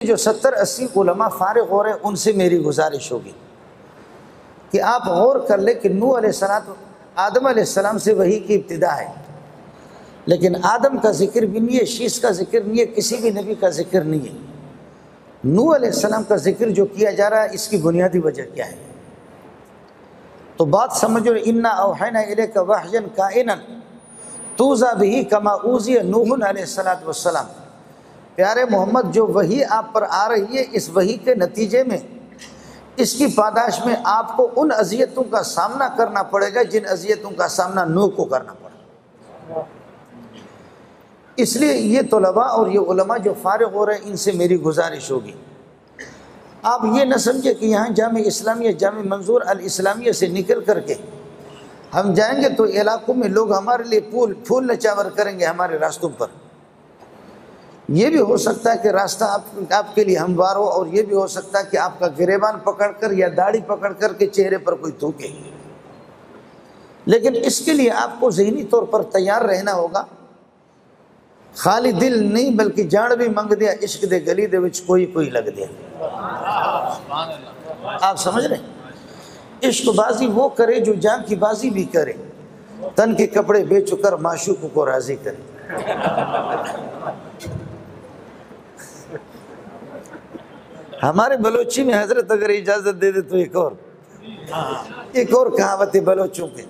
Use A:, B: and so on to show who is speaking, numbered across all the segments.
A: جو 70-80 علماء فارغ ہو رہے ہیں ان سے میری گزارش ہوگی کہ آپ غور کر لیں کہ نوح علیہ السلام آدم علیہ السلام سے وحی کی ابتدا ہے، لیکن آدم کا ذکر بھی نہیں ہے، شیش کا ذکر نہیں ہے، کسی بھی نبی کا ذکر نہیں ہے۔ نوح علیہ السلام کا ذکر جو کیا جا رہا ہے اس کی بنیادی وجہ کیا ہے؟ تو بات سمجھو، انا اوحینا الیک وحیا کائنا توزی بہ کما اوذی نوح علیہ السلام۔ پیارے محمد، جو وحی آپ پر آ رہی ہے اس وحی کے نتیجے میں، اس کی پاداش میں آپ کو ان اذیتوں کا سامنا کرنا پڑے گا جن اذیتوں کا سامنا نوح کو کرنا پڑا۔ اس لیے یہ طلباء اور یہ علماء جو فارغ ہو رہے ہیں ان سے میری گزارش ہوگی، آپ یہ نہ سمجھے کہ یہاں جامع اسلامیہ جامع منظور الاسلامیہ سے نکل کر کے ہم جائیں گے تو علاقوں میں لوگ ہمارے لیے پھول نچاور کریں گے ہمارے راستوں پر۔ یہ بھی ہو سکتا ہے کہ راستہ آپ کے لیے ہموار ہو، اور یہ بھی ہو سکتا ہے کہ آپ کا گریبان پکڑ کر یا داڑھی پکڑ کر کے چہرے پر کوئی تھوکے، لیکن اس کے لیے آپ کو ذہنی طور پر تیار رہنا ہوگا۔ خالی دل نہیں بلکہ جان بھی منگ دیا، عشق دے گلی دے وچ کوئی لگ دیا۔ آپ سمجھ رہے ہیں؟ عشق بازی وہ کرے جو جان کی بازی بھی کرے، تن کے کپڑے بیچ کر معشوق کو راضی کرے۔ ہمارے بلوچی میں حضرت اگر اجازت دے دے تو ایک اور کہاوت ہے بلوچوں کے۔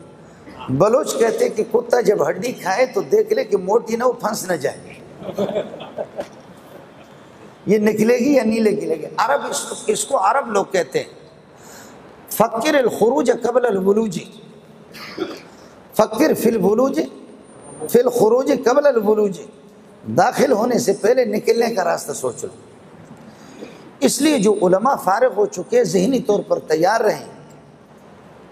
A: بلوچ کہتے ہیں کہ کتا جب ہڈی کھائے تو دیکھ لے کہ موٹی نہ ہو، پھنس نہ جائے، یہ نکلے گی یا نہیں نکلے گی۔ عرب اس کو عرب لوگ کہتے ہیں فکر الخروج قبل الولوج، فکر فی الولوج فی الخروج قبل الولوج، داخل ہونے سے پہلے نکلنے کا راستہ سوچ لو۔ اس لیے جو علماء فارغ ہو چکے ذہنی طور پر تیار رہیں۔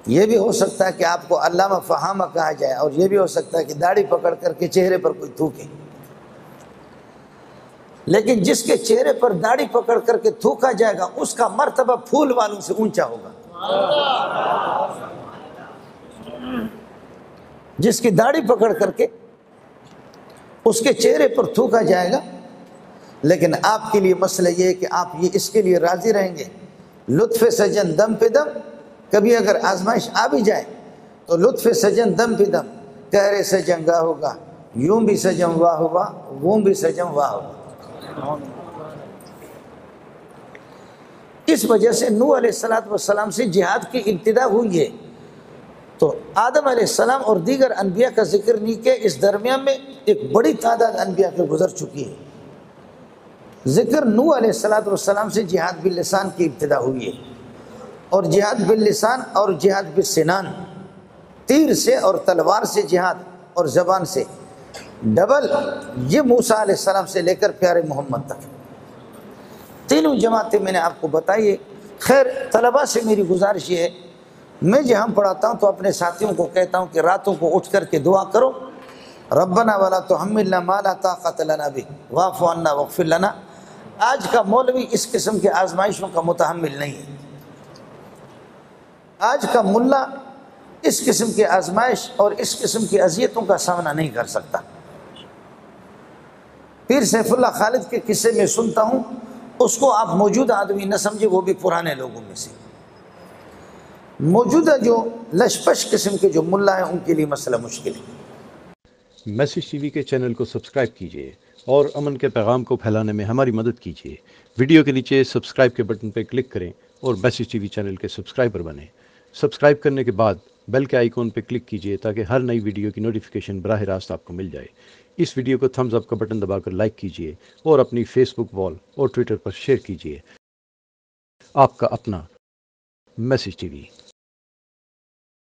A: یہ بھی ہو سکتا ہے کہ آپ کو علامہ فہامہ کہا جائے، اور یہ بھی ہو سکتا ہے کہ داڑھی پکڑ کر کے چہرے پر کوئی تھوکے، لیکن جس کے چہرے پر داڑھی پکڑ کر کے تھوکا جائے گا اس کا مرتبہ پھول والوں سے اونچا ہوگا۔ جس کی داڑھی پکڑ کر کے اس کے چہرے پر تھوکا جائے گا، لیکن آپ کے لیے مسئلہ یہ ہے کہ آپ یہ اس کے لیے راضی رہیں گے لطف سجن دم پہ دم۔ کبھی اگر آزمائش آ بھی جائے تو لطف سجن دم پہ دم، کہرے سجن گاہ ہوگا، یوں بھی سجن واہ ہوا، وہ بھی سجن واہ ہوا۔ اس وجہ سے نوح علیہ السلام سے جہاد کی ابتدا ہوئی ہے۔ تو آدم علیہ السلام اور دیگر انبیاء کا ذکر نہیں کہ اس درمیان میں ایک بڑی تعداد انبیاء کے گزر چکی ہے۔ ذکر نوح علیہ السلام سے جہاد باللسان کی ابتدا ہوئی ہے، اور جہاد باللسان اور جہاد بالسنان، تیر سے اور تلوار سے جہاد اور زبان سے ڈبل، یہ موسیٰ علیہ السلام سے لے کر پیارے محمد تک تینوں جماعتیں میں نے آپ کو بتائی ہے۔ خیر، طلباء سے میری گزارش یہ ہے، میں جہاں پڑھاتا ہوں تو اپنے ساتھیوں کو کہتا ہوں کہ راتوں کو اٹھ کر کے دعا کرو، ربنا ولا تحملنا ما لا طاقت لنا به واعف عنا واغفر لنا۔ آج کا مولوی اس قسم کے آزمائشوں کا متحمل نہیں ہے، آج کا ملا اس قسم کی آزمائش اور اس قسم کی اذیتوں کا سامنا نہیں کر سکتا۔ پیر سیف اللہ خالد کے قصے میں سنتا ہوں، اس کو آپ موجودہ آدمی نہ سمجھے، وہ بھی پرانے لوگوں میں سے۔ موجودہ جو لشپش قسم کے جو ملا ہیں ان کے لیے مسئلہ مشکل ہے۔
B: میسج ٹی وی کے چینل کو سبسکرائب کیجیے اور امن کے پیغام کو پھیلانے میں ہماری مدد کیجیے۔ ویڈیو کے نیچے سبسکرائب کے بٹن پر کلک کریں اور میسج ٹی وی چینل کے سبسکرائبر بنیں۔ سبسکرائب کرنے کے بعد بیل کے آئیکن پر کلک کیجیے تاکہ ہر نئی ویڈیو کی نوٹیفیکیشن براہ راست آپ کو مل جائے۔ اس ویڈیو کو تھمز اپ کا بٹن دبا کر لائک کیجیے اور اپنی فیس بک وال اور ٹویٹر پر شیئر کیجیے۔ آپ کا اپنا میسج ٹی وی۔